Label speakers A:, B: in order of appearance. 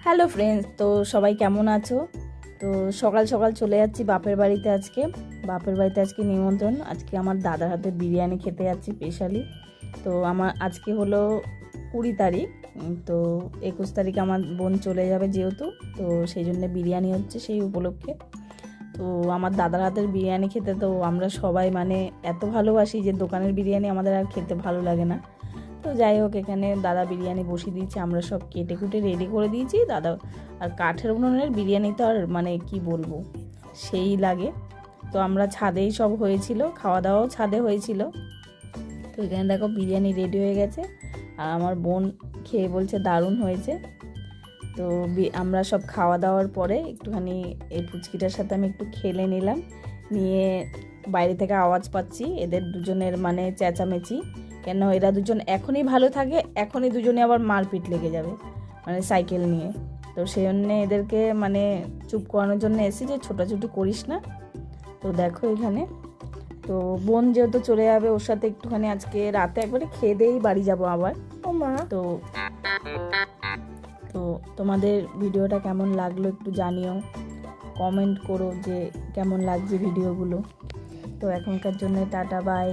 A: Hello friends, তো সবাই কেমন আছো? তো সকাল সকাল চলে যাচ্ছি বাপের বাড়িতে। বাপের বাড়িতে আজকে নিমন্ত্রণ। আজকে আমার দাদার হাতে বিরিয়ানি খেতে যাচ্ছি স্পেশালি। তো আমার আজকে হলো 20 তারিখ। তো 21 তারিখে আমার বোন চলে যাবে যেহেতু, তো সেই জন্য বিরিয়ানি হচ্ছে সেই উপলক্ষে। তো আমার দাদার হাতের বিরিয়ানি খেতে তো আমরা সবাই মানে এত ভালোবাসি যে দোকানের বিরিয়ানি আমাদের আর খেতে ভালো লাগে না। তো যাই হোক, এখানে দাদা বিরিয়ানি বসিয়ে দিয়েছে, আমরা সব কেটে কুটে রেডি করে দিয়েছি দাদা। আর কাঠের উনুনের বিরিয়ানি তো আর মানে কি বলবো, সেই লাগে। তো আমরা ছাদেই সব হয়েছিল, খাওয়া দাওয়াও ছাদে হয়েছিল। তো এখানে দেখো বিরিয়ানি রেডি হয়ে গেছে, আর আমার বোন খেয়ে বলছে দারুণ হয়েছে। তো আমরা সব খাওয়া দাওয়ার পরে একটুখানি এই পুচকিটার সাথে আমি একটু খেলে নিলাম। নিয়ে বাইরে থেকে আওয়াজ পাচ্ছি এদের দুজনের মানে চেঁচামেচি। কেন এরা দুজন এখনই ভালো থাকে, এখনই দুজনে আবার মারপিট লেগে যাবে মানে সাইকেল নিয়ে। তো সেই জন্যে এদেরকে মানে চুপ করানোর জন্য এসেছি যে ছোটাছুটি করিস না। তো দেখো এখানে, তো বোন যেহেতু চলে যাবে ওর সাথে একটুখানি আজকে রাতে একবারে খেয়ে দিয়েই বাড়ি যাব আবার। ও মা, তো তো তোমাদের ভিডিওটা কেমন লাগলো একটু জানিও, কমেন্ট করো যে কেমন লাগছে ভিডিওগুলো। তো এখনকার জন্য টাটা, বাই।